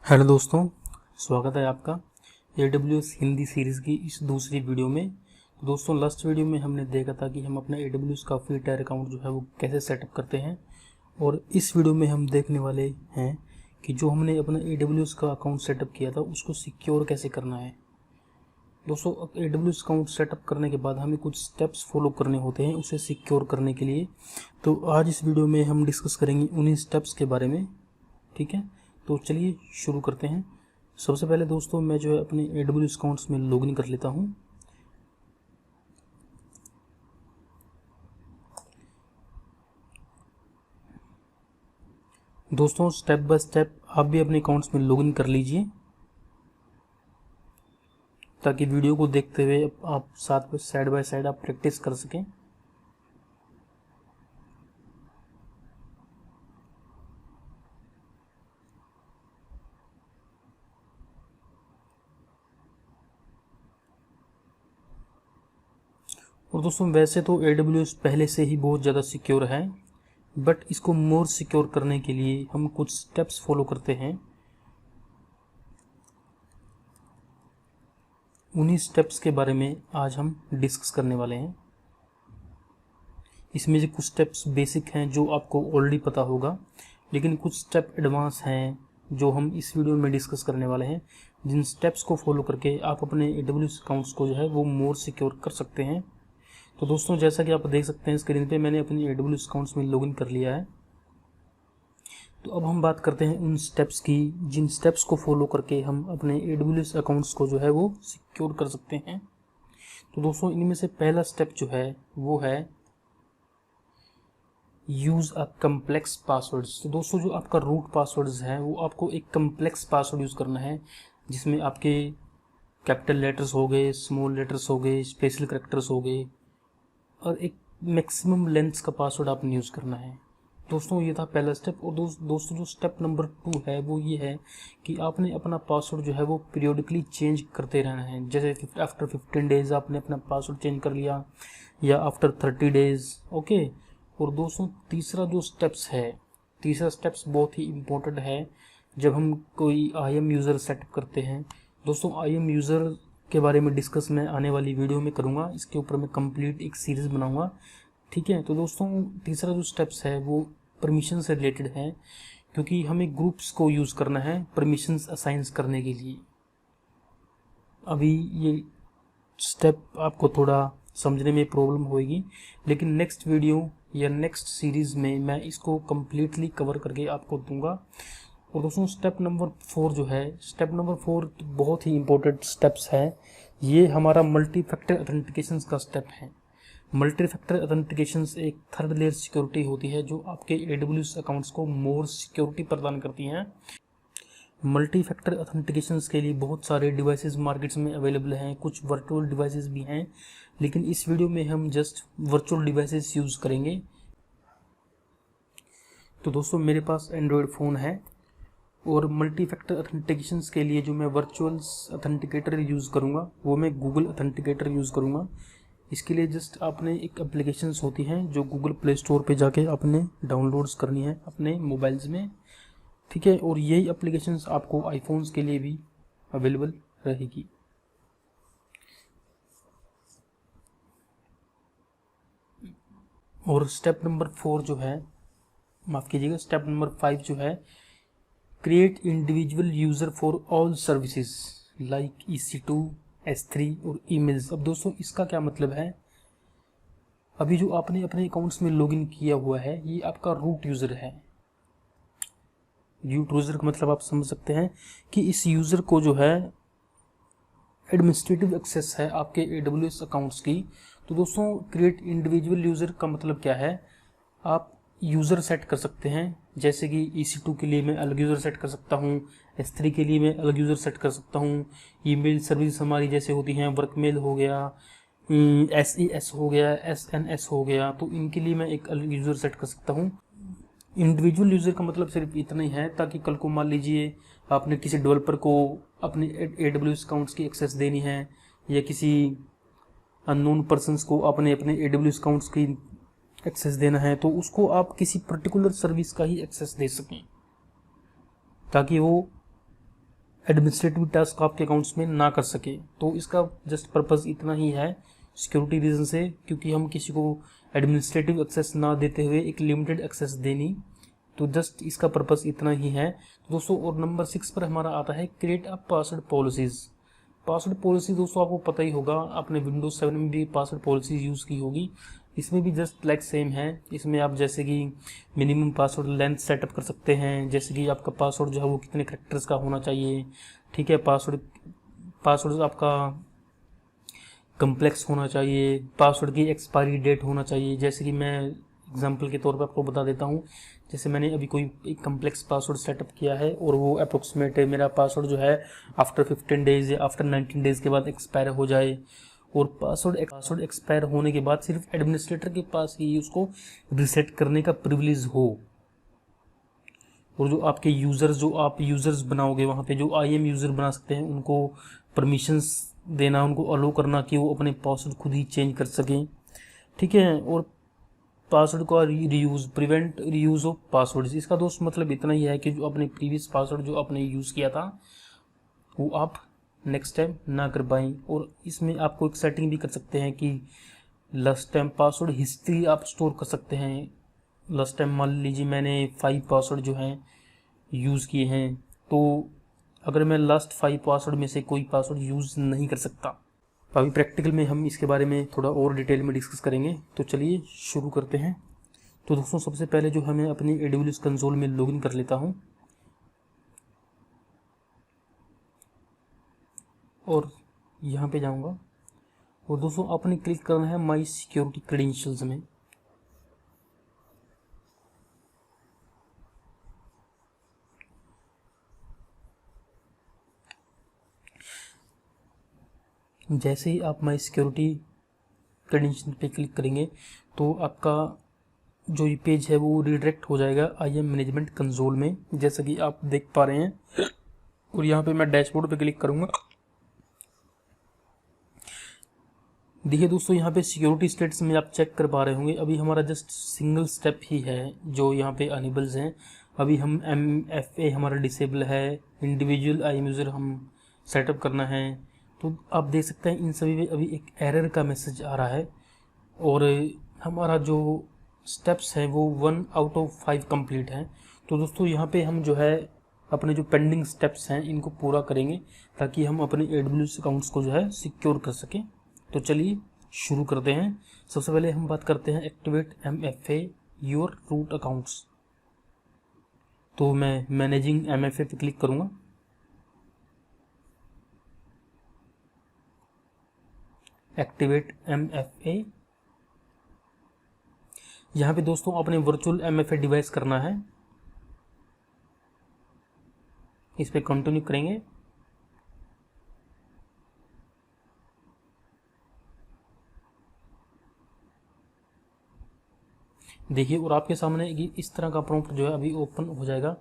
Hello दोस्तों, स्वागत है आपका AWS हिंदी सीरीज़ की इस दूसरी वीडियो में। तो दोस्तों, लास्ट वीडियो में हमने देखा था कि हम अपना AWS का फ्री टायर अकाउंट जो है वो कैसे सेटअप करते हैं, और इस वीडियो में हम देखने वाले हैं कि जो हमने अपना AWS का अकाउंट सेटअप किया था उसको सिक्योर कैसे करना है। दोस्तों, AWS अकाउंट सेटअप करने के बाद हमें कुछ स्टेप्स फॉलो करने होते हैं उसे सिक्योर करने के लिए। तो आज इस वीडियो में हम डिस्कस करेंगे उन्हीं स्टेप्स के बारे में। ठीक है, तो चलिए शुरू करते हैं। सबसे पहले दोस्तों, मैं जो है अपने AWS अकाउंट्स में लॉगिन कर लेता हूं। दोस्तों, स्टेप बाय स्टेप आप भी अपने अकाउंट्स में लॉगिन कर लीजिए ताकि वीडियो को देखते हुए आप साथ में साइड बाय साइड आप प्रैक्टिस कर सकें। और दोस्तों, वैसे तो AWS पहले से ही बहुत ज़्यादा सिक्योर है, बट इसको मोर सिक्योर करने के लिए हम कुछ स्टेप्स फॉलो करते हैं। उन्हीं स्टेप्स के बारे में आज हम डिस्कस करने वाले हैं। इसमें से कुछ स्टेप्स बेसिक हैं जो आपको ऑलरेडी पता होगा, लेकिन कुछ स्टेप एडवांस हैं जो हम इस वीडियो में डिस्कस करने वाले हैं, जिन स्टेप्स को फॉलो करके आप अपने AWS अकाउंट्स को जो है वो मोर सिक्योर कर सकते हैं। तो दोस्तों, जैसा कि आप देख सकते हैं स्क्रीन पे, मैंने अपनी AWS अकाउंट्स में लॉगिन कर लिया है। तो अब हम बात करते हैं उन स्टेप्स की जिन स्टेप्स को फॉलो करके हम अपने AWS अकाउंट्स को जो है वो सिक्योर कर सकते हैं। तो दोस्तों, इनमें से पहला स्टेप जो है वो है यूज़ अ कम्प्लेक्स पासवर्ड्स। तो दोस्तों, जो आपका रूट पासवर्ड्स है वो आपको एक कम्प्लेक्स पासवर्ड यूज़ करना है, जिसमें आपके कैपिटल लेटर्स हो गए, स्मॉल लेटर्स हो गए, स्पेशल कैरेक्टर्स हो गए, और एक मैक्सिमम लेंथ्स का पासवर्ड आपने यूज़ करना है। दोस्तों, ये था पहला स्टेप। और दोस्तों, जो स्टेप नंबर 2 है वो ये है कि आपने अपना पासवर्ड जो है वो पीरियोडिकली चेंज करते रहना है। जैसे आफ्टर 15 डेज आपने अपना पासवर्ड चेंज कर लिया, या आफ्टर 30 डेज। ओके। और दोस्तों, तीसरा जो स्टेप्स है, तीसरा स्टेप्स बहुत ही इम्पोर्टेंट है जब हम कोई IAM यूज़र सेटअप करते हैं। दोस्तों, IAM यूज़र के बारे में डिस्कस मैं आने वाली वीडियो में करूँगा, इसके ऊपर मैं कंप्लीट एक सीरीज़ बनाऊँगा। ठीक है। तो दोस्तों, तीसरा जो स्टेप्स है वो परमिशन से रिलेटेड है, क्योंकि हमें ग्रुप्स को यूज़ करना है परमिशंस असाइंस करने के लिए। अभी ये स्टेप आपको थोड़ा समझने में प्रॉब्लम होगी, लेकिन नेक्स्ट वीडियो या नेक्स्ट सीरीज़ में मैं इसको कम्प्लीटली कवर करके आपको दूंगा। और दोस्तों, स्टेप नंबर 4 जो है, स्टेप नंबर 4 बहुत ही इंपॉर्टेंट स्टेप्स है। ये हमारा मल्टी फैक्टर ऑथेंटिकेशन का स्टेप है। मल्टी फैक्टर ऑथेंटिकेशन एक थर्ड लेयर सिक्योरिटी होती है जो आपके AWS अकाउंट्स को मोर सिक्योरिटी प्रदान करती हैं। मल्टी फैक्टर ऑथेंटिकेशन के लिए बहुत सारे डिवाइसेस मार्केट्स में अवेलेबल हैं, कुछ वर्चुअल डिवाइसेस भी हैं, लेकिन इस वीडियो में हम जस्ट वर्चुअल डिवाइसेस यूज़ करेंगे। तो दोस्तों, मेरे पास एंड्रॉयड फ़ोन है, और मल्टी फैक्टर ऑथेंटिकेशन के लिए जो मैं वर्चुअल ऑथेंटिकेटर यूज़ करूँगा वो मैं गूगल ऑथेंटिकेटर यूज़ करूँगा। इसके लिए जस्ट आपने एक एप्लीकेशंस होती हैं जो गूगल प्ले स्टोर पे जाके आपने डाउनलोड्स करनी है अपने मोबाइल्स में। ठीक है। और यही एप्लीकेशंस आपको आईफोन्स के लिए भी अवेलेबल रहेगी। और स्टेप नंबर 4 जो है, माफ़ कीजिएगा, स्टेप नंबर 5 जो है, create individual user for all services like EC2, S3 और ईमेल्स। अब दोस्तों, इसका क्या मतलब है? अभी जो आपने अपने अकाउंट्स में लॉगिन किया हुआ है ये आपका रूट यूज़र है। रूट यूज़र का मतलब आप समझ सकते हैं कि इस यूज़र को जो है एडमिनिस्ट्रेटिव एक्सेस है आपके AWS अकाउंट्स की। तो दोस्तों, क्रिएट इंडिविजुअल यूज़र का मतलब क्या है? आप यूज़र सेट कर सकते हैं, जैसे कि EC2 के लिए मैं अलग यूज़र सेट कर सकता हूँ, S3 के लिए मैं अलग यूज़र सेट कर सकता हूँ, ईमेल सर्विस हमारी जैसे होती हैं, वर्कमेल हो गया, SES हो गया, SNS हो गया, तो इनके लिए मैं एक अलग यूज़र सेट कर सकता हूँ। इंडिविजुअल यूज़र का मतलब सिर्फ इतना ही है ताकि कल को मान लीजिए आपने किसी डेवलपर को अपने AWS अकाउंट्स की एक्सेस देनी है, या किसी अननोन पर्सन्स को आपने अपने AWS अकाउंट्स की एक्सेस देना है, तो उसको आप किसी पर्टिकुलर सर्विस का ही एक्सेस दे सकें, ताकि वो एडमिनिस्ट्रेटिव टास्क आपके अकाउंट्स में ना कर सके। तो इसका जस्ट पर्पज़ इतना ही है सिक्योरिटी रीज़न से, क्योंकि हम किसी को एडमिनिस्ट्रेटिव एक्सेस ना देते हुए एक लिमिटेड एक्सेस देनी, तो जस्ट इसका पर्पज़ इतना ही है दोस्तों। और नंबर 6 पर हमारा आता है create a password policies. Password policy दोस्तों आपको पता ही होगा, आपने विंडोज 7 में भी पासवर्ड पॉलिसी यूज़ की होगी। इसमें भी जस्ट लाइक सेम है। इसमें आप जैसे कि मिनिमम पासवर्ड लेंथ सेटअप कर सकते हैं, जैसे कि आपका पासवर्ड जो है वो कितने कैरेक्टर्स का होना चाहिए, ठीक है। पासवर्ड आपका कम्प्लेक्स होना चाहिए, पासवर्ड की एक्सपायरी डेट होना चाहिए। जैसे कि मैं एग्जांपल के तौर पर आपको बता देता हूँ, जैसे मैंने अभी कोई एक कम्प्लेक्स पासवर्ड सेटअप किया है और वो अप्रोक्सीमेट मेरा पासवर्ड जो है आफ्टर 15 डेज या आफ्टर 19 डेज के बाद एक्सपायर हो जाए, और पासवर्ड एक्सपायर होने के बाद सिर्फ एडमिनिस्ट्रेटर के पास ही उसको रिसेट करने का प्रिविलेज हो, और जो आपके यूज़र्स जो आप यूज़र्स बनाओगे वहाँ पे जो IAM यूज़र बना सकते हैं उनको परमिशंस देना, उनको अलो करना कि वो अपने पासवर्ड खुद ही चेंज कर सकें, ठीक है। और पासवर्ड का प्रिवेंट रीयूज़ ऑफ पासवर्ड, इसका दोस्त मतलब इतना ही है कि जो अपने प्रीवियस पासवर्ड जो आपने यूज़ किया था वो आप नेक्स्ट टाइम ना कर पाएँ। और इसमें आपको एक सेटिंग भी कर सकते हैं कि लास्ट टाइम पासवर्ड हिस्ट्री आप स्टोर कर सकते हैं। लास्ट टाइम मान लीजिए मैंने 5 पासवर्ड जो हैं यूज़ किए हैं, तो अगर मैं लास्ट 5 पासवर्ड में से कोई पासवर्ड यूज़ नहीं कर सकता, तो अभी प्रैक्टिकल में हम इसके बारे में थोड़ा और डिटेल में डिस्कस करेंगे। तो चलिए शुरू करते हैं। तो दोस्तों सबसे पहले जो हमें अपनी AWS कंसोल में लॉगिन कर लेता हूँ, और यहाँ पे जाऊँगा, और दोस्तों आपने क्लिक करना है माई सिक्योरिटी क्रेडेंशियल्स में। जैसे ही आप माई सिक्योरिटी क्रेडेंशियल पे क्लिक करेंगे तो आपका जो ये पेज है वो रिडायरेक्ट हो जाएगा IAM मैनेजमेंट कंसोल में, जैसा कि आप देख पा रहे हैं। और यहाँ पे मैं डैशबोर्ड पे क्लिक करूँगा। देखिए दोस्तों यहाँ पे सिक्योरिटी स्टेटस में आप चेक कर पा रहे होंगे, अभी हमारा जस्ट सिंगल स्टेप ही है जो यहाँ पे अनेबल्स हैं। अभी हम MFA हमारा डिसेबल है, इंडिविजुअल IAM यूज़र हम सेटअप करना है। तो आप देख सकते हैं इन सभी में अभी एक एरर का मैसेज आ रहा है, और हमारा जो स्टेप्स है वो 1 आउट ऑफ 5 कंप्लीट है। तो दोस्तों यहाँ पे हम जो है अपने जो पेंडिंग स्टेप्स हैं इनको पूरा करेंगे ताकि हम अपने AWS अकाउंट्स को जो है सिक्योर कर सकें। तो चलिए शुरू करते हैं। सबसे पहले हम बात करते हैं activate MFA your root accounts. तो मैं मैनेजिंग MFA पे क्लिक करूँगा। एक्टिवेट MFA, यहाँ पे दोस्तों अपने वर्चुअल MFA डिवाइस करना है, इस पर कंटिन्यू करेंगे। देखिए और आपके सामने इस तरह का प्रॉम्प्ट जो है अभी ओपन हो जाएगा।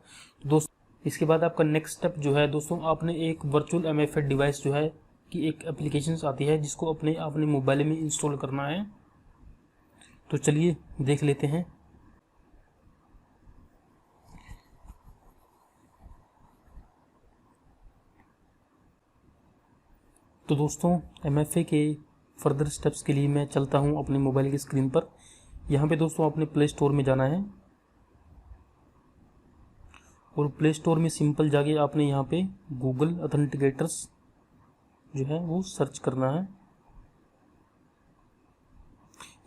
दोस्तों इसके बाद आपका नेक्स्ट स्टेप जो है दोस्तों, आपने एक वर्चुअल MFA डिवाइस जो है कि एक एप्लीकेशन आती है जिसको अपने मोबाइल में इंस्टॉल करना है। तो चलिए देख लेते हैं। तो दोस्तों MFA के फर्दर स्टेप्स के लिए मैं चलता हूँ अपने मोबाइल की स्क्रीन पर। यहाँ पे दोस्तों अपने प्ले स्टोर में जाना है, और प्ले स्टोर में सिंपल जाके आपने यहाँ पे गूगल ऑथेंटिकेटर्स जो है वो सर्च करना है।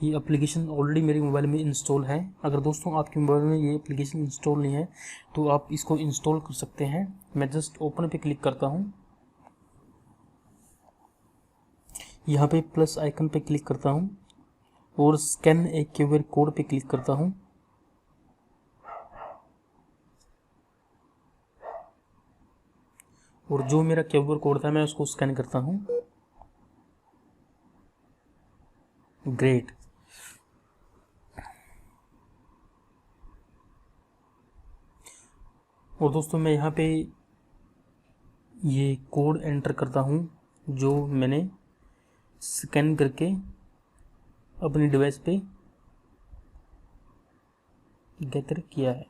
ये एप्लीकेशन ऑलरेडी मेरे मोबाइल में इंस्टॉल है। अगर दोस्तों आपके मोबाइल में ये एप्लीकेशन इंस्टॉल नहीं है तो आप इसको इंस्टॉल कर सकते हैं। मैं जस्ट ओपन पे क्लिक करता हूँ, यहाँ पे प्लस आइकन पे क्लिक करता हूँ और स्कैन ए QR कोड पे क्लिक करता हूँ। और जो मेरा QR कोड था मैं उसको स्कैन करता हूँ। ग्रेट। और दोस्तों मैं यहाँ पे ये कोड एंटर करता हूँ जो मैंने स्कैन करके अपनी डिवाइस पे गैदर किया है।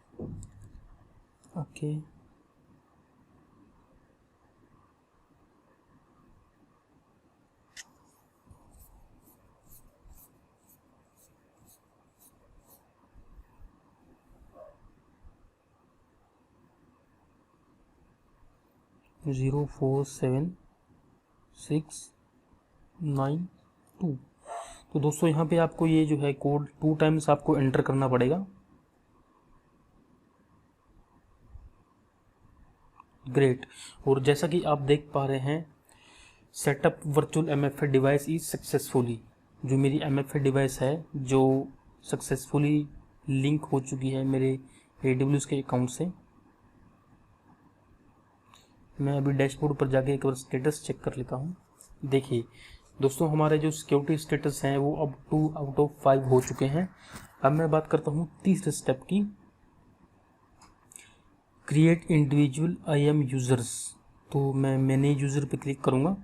ओके, 04769 तो दोस्तों यहाँ पे आपको ये जो है कोड 2 टाइम्स आपको एंटर करना पड़ेगा। ग्रेट। और जैसा कि आप देख पा रहे हैं, setup virtual MFA device is successfully, जो मेरी MFA डिवाइस है जो सक्सेसफुली लिंक हो चुकी है मेरे AWS के अकाउंट से। मैं अभी डैशबोर्ड पर जाके एक बार स्टेटस चेक कर लेता हूँ। देखिए दोस्तों, हमारे जो सिक्योरिटी स्टेटस हैं वो अब 2 आउट ऑफ 5 हो चुके हैं। अब मैं बात करता हूँ तीसरे स्टेप की, क्रिएट इंडिविजुअल IAM यूज़र्स। तो मैं मैनेज यूज़र पे क्लिक करूँगा।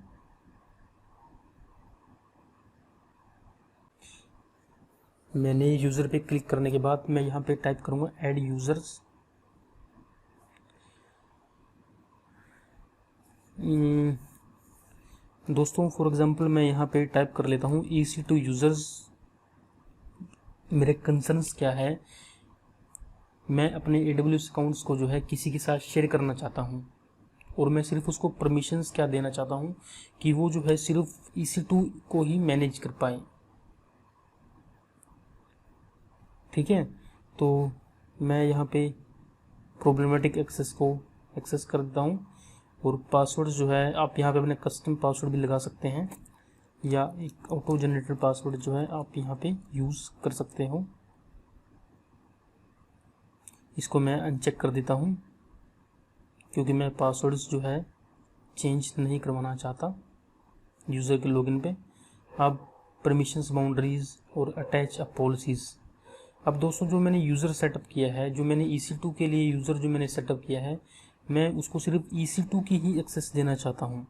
मैनेज यूज़र पे क्लिक करने के बाद मैं यहाँ पे टाइप करूँगा ऐड यूज़र्स। दोस्तों फॉर एग्जांपल मैं यहाँ पे टाइप कर लेता हूँ EC2 यूज़र्स। मेरे कंसर्न्स क्या है, मैं अपने AWS अकाउंट्स को जो है किसी के साथ शेयर करना चाहता हूँ और मैं सिर्फ उसको परमिशंस क्या देना चाहता हूँ कि वो जो है सिर्फ EC2 को ही मैनेज कर पाए। ठीक है, तो मैं यहाँ पे प्रॉब्लमेटिक एक्सेस को एक्सेस कर देता हूँ और पासवर्ड जो है आप यहाँ पे अपने कस्टम पासवर्ड भी लगा सकते हैं या एक ऑटो जनरेटेड पासवर्ड जो है आप यहाँ पे यूज़ कर सकते हो। इसको मैं अनचेक कर देता हूँ क्योंकि मैं पासवर्ड्स जो है चेंज नहीं करवाना चाहता यूज़र के लॉगिन पे। अब परमिशंस, बाउंड्रीज और अटैच अ पॉलिसीज़। अब दोस्तों जो मैंने यूज़र सेटअप किया है, जो मैंने EC2 के लिए यूज़र जो मैंने सेटअप किया है, मैं उसको सिर्फ EC2 की ही एक्सेस देना चाहता हूँ।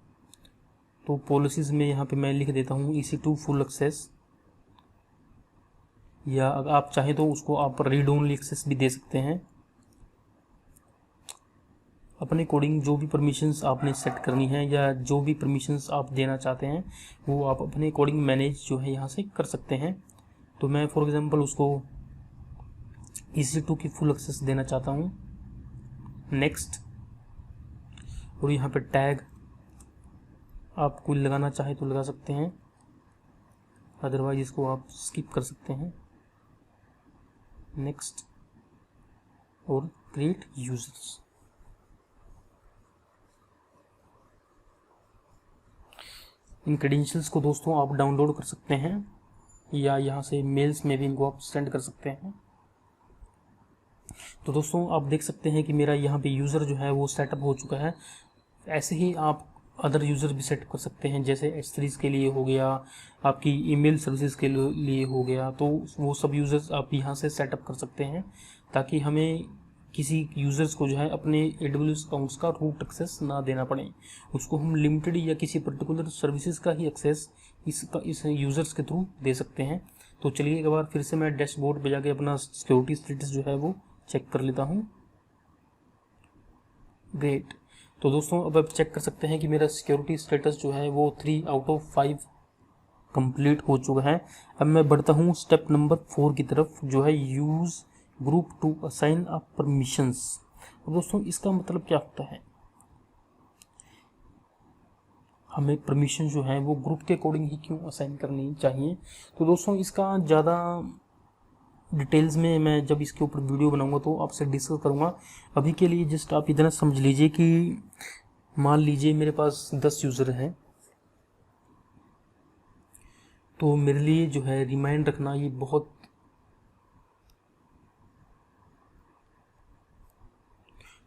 तो पॉलिसीज़ में यहाँ पे मैं लिख देता हूँ EC2 फुल एक्सेस, या अगर आप चाहें तो उसको आप रीड ओनली एक्सेस भी दे सकते हैं। अपने कोडिंग जो भी परमिशंस आपने सेट करनी है या जो भी परमिशंस आप देना चाहते हैं वो आप अपने कोडिंग मैनेज जो है यहाँ से कर सकते हैं। तो मैं फॉर एग्जांपल उसको EC2 की फुल एक्सेस देना चाहता हूँ। नेक्स्ट, और यहाँ पे टैग आप कोई लगाना चाहे तो लगा सकते हैं, अदरवाइज इसको आप स्किप कर सकते हैं। नेक्स्ट और क्रिएट यूजर्स। इन क्रेडेंशियल्स को दोस्तों आप डाउनलोड कर सकते हैं या यहाँ से मेल्स में भी इनको आप सेंड कर सकते हैं। तो दोस्तों आप देख सकते हैं कि मेरा यहाँ पे यूज़र जो है वो सेटअप हो चुका है। ऐसे ही आप अदर यूज़र भी सेट कर सकते हैं, जैसे H3 के लिए हो गया, आपकी ईमेल सर्विसेज के लिए हो गया। तो वो सब यूज़र्स आप यहाँ से सेटअप कर सकते हैं ताकि हमें किसी यूज़र्स को जो है अपने AWS अकाउंट्स का रूट एक्सेस ना देना पड़े। उसको हम लिमिटेड या किसी पर्टिकुलर सर्विसेज का ही एक्सेस इस यूज़र्स के थ्रू दे सकते हैं। तो चलिए एक बार फिर से मैं डैशबोर्ड पे जाके अपना सिक्योरिटी स्टेटस जो है वो चेक कर लेता हूँ। ग्रेट। तो दोस्तों अब आप चेक कर सकते हैं कि मेरा सिक्योरिटी स्टेटस जो है वो 3 आउट ऑफ 5 कंप्लीट हो चुका है। अब मैं बढ़ता हूँ स्टेप नंबर 4 की तरफ, जो है use group to assign a permissions. अब दोस्तों इसका मतलब क्या होता है, हमें परमिशन जो है वो ग्रुप के अकॉर्डिंग ही क्यों असाइन करनी चाहिए। तो दोस्तों इसका ज़्यादा डिटेल्स में मैं जब इसके ऊपर वीडियो बनाऊंगा तो आपसे डिस्कस करूंगा। अभी के लिए जस्ट आप इतना समझ लीजिए कि मान लीजिए मेरे पास 10 यूज़र हैं, तो मेरे लिए जो है रिमाइंड रखना ये बहुत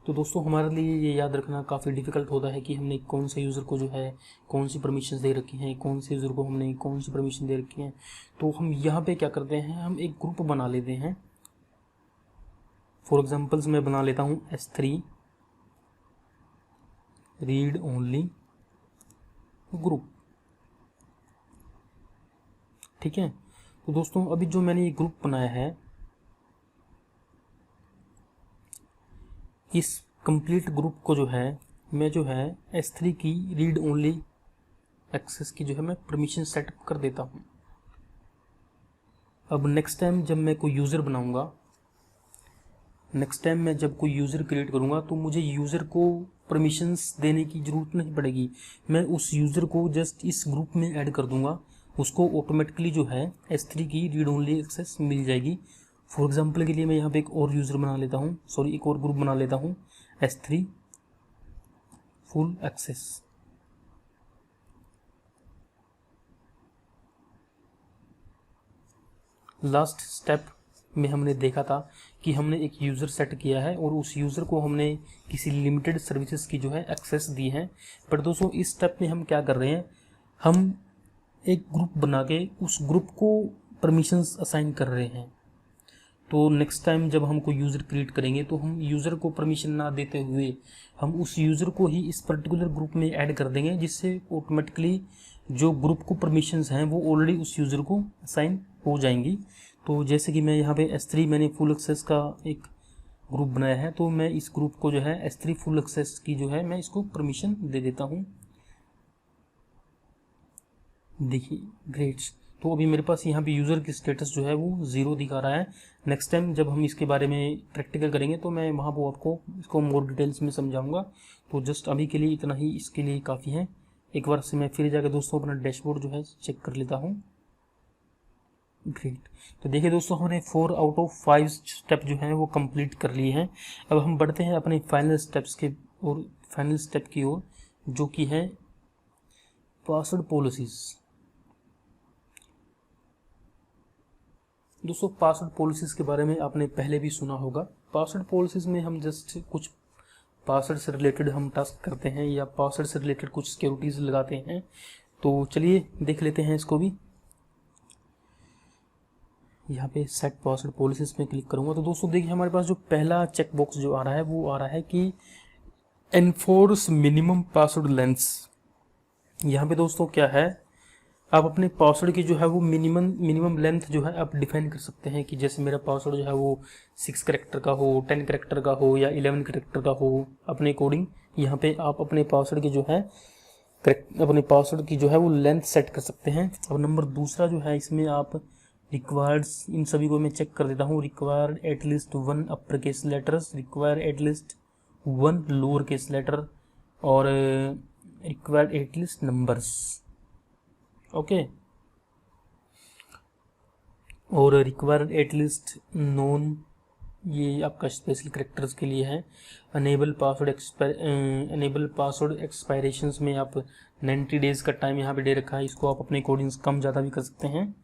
तो दोस्तों हमारे लिए ये याद रखना काफ़ी डिफ़िकल्ट होता है कि हमने कौन से यूज़र को जो है कौन सी परमिशंस दे रखी हैं, कौन से यूज़र को हमने कौन सी परमिशन दे रखी हैं। तो हम यहाँ पे क्या करते हैं, हम एक ग्रुप बना लेते हैं। फॉर एग्जांपल्स मैं बना लेता हूँ S3 रीड ओनली ग्रुप। ठीक है, तो दोस्तों अभी जो मैंने ये ग्रुप बनाया है, इस कंप्लीट ग्रुप को जो है मैं जो है S3 की रीड ओनली एक्सेस की जो है मैं परमिशन सेटअप कर देता हूँ। अब नेक्स्ट टाइम जब मैं कोई यूज़र बनाऊंगा नेक्स्ट टाइम मैं जब कोई यूज़र क्रिएट करूँगा तो मुझे यूज़र को परमिशंस देने की ज़रूरत नहीं पड़ेगी। मैं उस यूज़र को जस्ट इस ग्रुप में ऐड कर दूँगा, उसको ऑटोमेटिकली जो है S3 की रीड ओनली एक्सेस मिल जाएगी। फॉर एग्जांपल के लिए मैं यहाँ पे एक और यूज़र बना लेता हूँ, सॉरी एक और ग्रुप बना लेता हूँ, S3 full access. Last step में हमने देखा था कि हमने एक यूज़र सेट किया है और उस यूज़र को हमने किसी लिमिटेड सर्विसेज की जो है एक्सेस दी है। पर दोस्तों इस स्टेप में हम क्या कर रहे हैं, हम एक ग्रुप बना के उस ग्रुप को परमिशंस असाइन कर रहे हैं। तो नेक्स्ट टाइम जब हम कोई यूज़र क्रिएट करेंगे तो हम यूज़र को परमिशन ना देते हुए हम उस यूज़र को ही इस पर्टिकुलर ग्रुप में ऐड कर देंगे, जिससे ऑटोमेटिकली जो ग्रुप को परमिशंस हैं वो ऑलरेडी उस यूज़र को असाइन हो जाएंगी। तो जैसे कि मैं यहाँ पे S3 मैंने फुल एक्सेस का एक ग्रुप बनाया है, तो मैं इस ग्रुप को जो है S3 फुल एक्सेस की जो है मैं इसको परमिशन दे देता हूँ। देखिए ग्रेट, तो अभी मेरे पास यहाँ पे यूज़र की स्टेटस जो है वो 0 दिखा रहा है। नेक्स्ट टाइम जब हम इसके बारे में प्रैक्टिकल करेंगे तो मैं वहाँ पर आपको इसको मोर डिटेल्स में समझाऊंगा। तो जस्ट अभी के लिए इतना ही, इसके लिए काफ़ी है। एक बार से मैं फिर जाकर दोस्तों अपना डैशबोर्ड जो है चेक कर लेता हूँ। ग्रेट, तो देखिए दोस्तों हमने 4 आउट ऑफ 5 स्टेप जो हैं वो कंप्लीट कर लिए हैं। अब हम बढ़ते हैं अपने फाइनल स्टेप्स के और फाइनल स्टेप की ओर, जो कि है पासवर्ड पॉलिसीज़। दोस्तों पासवर्ड पॉलिसीज़ के बारे में आपने पहले भी सुना होगा। पासवर्ड पॉलिसीज़ में हम जस्ट कुछ पासवर्ड से रिलेटेड हम टास्क करते हैं या पासवर्ड से रिलेटेड कुछ सिक्योरिटीज़ लगाते हैं। तो चलिए देख लेते हैं इसको भी। यहाँ पे सेट पासवर्ड पॉलिसीज़ में क्लिक करूँगा तो दोस्तों देखिए हमारे पास जो पहला चेक बॉक्स जो आ रहा है वो आ रहा है कि एनफोर्स मिनिमम पासवर्ड लेंथ्स। यहाँ पे दोस्तों क्या है, आप अपने पासवर्ड की जो है वो मिनिमम लेंथ जो है आप डिफाइन कर सकते हैं कि जैसे मेरा पासवर्ड जो है वो 6 कैरेक्टर का हो, 10 कैरेक्टर का हो या 11 कैरेक्टर का हो, अपने अकॉर्डिंग यहाँ पे आप अपने पासवर्ड की जो है अपने पासवर्ड की जो है वो लेंथ सेट कर सकते हैं। और नंबर दूसरा जो है इसमें आप रिक्वायर्ड्स, इन सभी को मैं चेक कर देता हूँ। Required at least 1 upper case letters, required at least 1 lower case letter और रिक्वायर्ड एटलीस्ट नंबर्स। ओके, और रिक्वायर्ड एटलीस्ट नॉन, ये आपका स्पेशल करेक्टर्स के लिए है। अनेबल पासवर्ड एक्सपायरेशंस में आप 90 डेज़ का टाइम यहाँ पे दे रखा है। इसको आप अपने अकॉर्डिंग कम ज़्यादा भी कर सकते हैं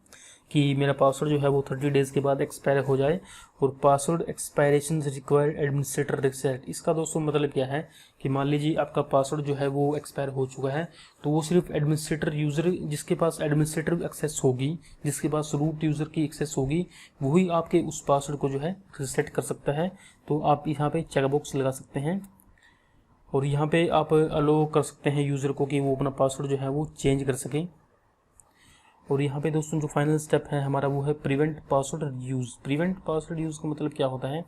कि मेरा पासवर्ड जो है वो 30 डेज़ के बाद एक्सपायर हो जाए। और password expiration required administrator reset, इसका दोस्तों मतलब क्या है कि मान लीजिए आपका पासवर्ड जो है वो एक्सपायर हो चुका है, तो वो सिर्फ एडमिनिस्ट्रेटर यूज़र, जिसके पास एडमिनिस्ट्रेटर एक्सेस होगी, जिसके पास रूट यूज़र की एक्सेस होगी, वही आपके उस पासवर्ड को जो है रिसेट कर सकता है। तो आप यहाँ पे चेकबॉक्स लगा सकते हैं और यहाँ पे आप अलो कर सकते हैं यूज़र को कि वो अपना पासवर्ड जो है वो चेंज कर सकें। और यहाँ पे दोस्तों जो फाइनल स्टेप है हमारा वो है prevent password use. Prevent password use का मतलब क्या होता है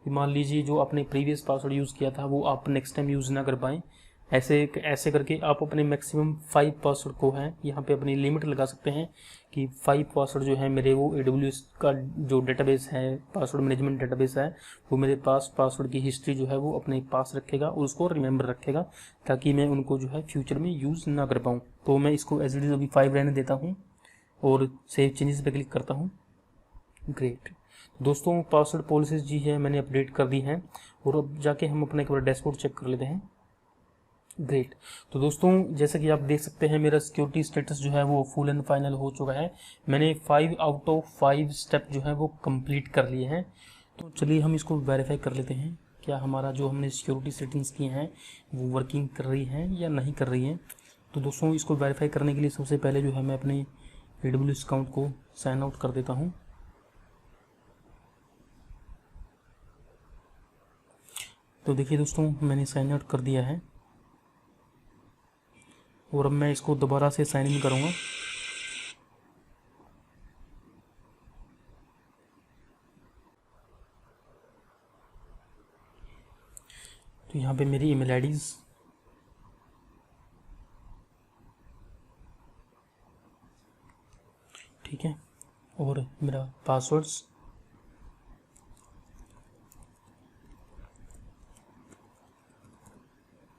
कि मान लीजिए जो आपने प्रीवियस पासवर्ड यूज़ किया था वो आप नेक्स्ट टाइम यूज़ ना कर पाएँ, ऐसे करके आप अपने मैक्सिमम 5 पासवर्ड को है यहाँ पे अपनी लिमिट लगा सकते हैं कि 5 पासवर्ड जो है मेरे वो AWS का जो डेटाबेस है, पासवर्ड मैनेजमेंट डेटाबेस है, वो मेरे पास पासवर्ड की हिस्ट्री जो है वो अपने पास रखेगा और उसको रिमेंबर रखेगा, ताकि मैं उनको जो है फ्यूचर में यूज़ ना कर पाऊँ। तो मैं इसको एज इट इज़ अभी 5 रहने देता हूँ और सेव चेंजेस पे क्लिक करता हूँ। ग्रेट दोस्तों, पासवर्ड पॉलिसीज जी है मैंने अपडेट कर दी हैं और अब जाके हम अपना एक बार डैशबोर्ड चेक कर लेते हैं। ग्रेट, तो दोस्तों जैसा कि आप देख सकते हैं मेरा सिक्योरिटी स्टेटस जो है वो फुल एंड फाइनल हो चुका है। मैंने 5 आउट ऑफ 5 स्टेप जो है वो कंप्लीट कर लिए हैं। तो चलिए हम इसको वेरीफाई कर लेते हैं क्या हमारा जो हमने सिक्योरिटी सेटिंग्स किए हैं वो वर्किंग कर रही हैं या नहीं कर रही हैं। तो दोस्तों इसको वेरीफाई करने के लिए सबसे पहले जो है मैं अपने AWS अकाउंट को साइन आउट कर देता हूँ। तो देखिए दोस्तों मैंने साइन आउट कर दिया है और अब मैं इसको दोबारा से साइन इन करूँगा। तो यहाँ पे मेरी ईमेल आईडीज़, ठीक है, और मेरा पासवर्ड्स,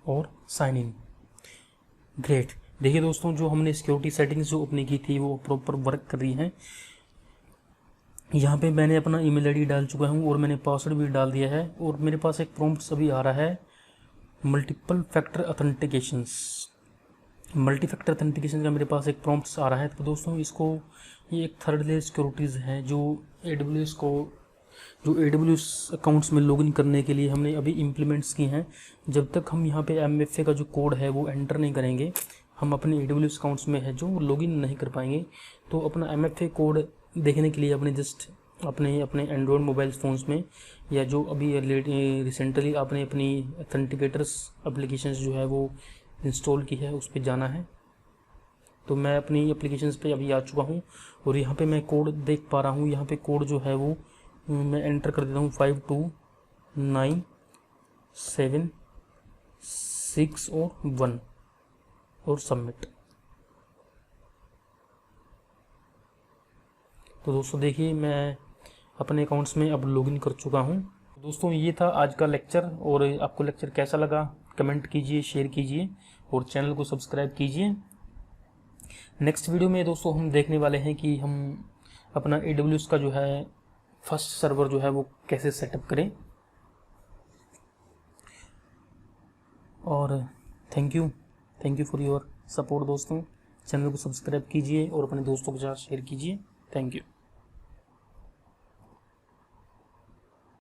और साइन इन। ग्रेट। देखिए दोस्तों, जो हमने सिक्योरिटी सेटिंग्स जो अपनी की थी वो प्रॉपर वर्क कर रही हैं। यहाँ पे मैंने अपना ईमेल आईडी डाल चुका हूँ और मैंने पासवर्ड भी डाल दिया है, और मेरे पास एक प्रॉम्प्ट अभी आ रहा है, multiple factor authentications. Multi factor authentication का मेरे पास एक प्रॉम्प्ट आ रहा है। तो दोस्तों इसको, ये एक थर्ड लेयर सिक्योरिटीज़ है जो AWS अकाउंट्स में लॉगिन करने के लिए हमने अभी इम्प्लीमेंट्स की हैं। जब तक हम यहाँ पे MFA का जो कोड है वो एंटर नहीं करेंगे, हम अपने AWS अकाउंट्स में है जो लॉगिन नहीं कर पाएंगे। तो अपना MFA कोड देखने के लिए अपने अपने एंड्रॉयड मोबाइल फ़ोन्स में, या जो अभी रिसेंटली आपने अपनी ऑथेंटिकेटर्स एप्लीकेशंस जो है वो इंस्टॉल की है उस पर जाना है। तो मैं अपनी एप्लीकेशंस पे अभी आ चुका हूँ और यहाँ पे मैं कोड देख पा रहा हूँ। यहाँ पे कोड जो है वो मैं एंटर कर देता हूँ 52976 और 1 और सबमिट। तो दोस्तों देखिए, मैं अपने अकाउंट्स में अब लॉगिन कर चुका हूँ। दोस्तों ये था आज का लेक्चर, और आपको लेक्चर कैसा लगा कमेंट कीजिए, शेयर कीजिए और चैनल को सब्सक्राइब कीजिए। नेक्स्ट वीडियो में दोस्तों हम देखने वाले हैं कि हम अपना AWS का जो है फर्स्ट सर्वर जो है वो कैसे सेटअप करें। और thank you for your support दोस्तों। चैनल को सब्सक्राइब कीजिए और अपने दोस्तों के साथ शेयर कीजिए। Thank you.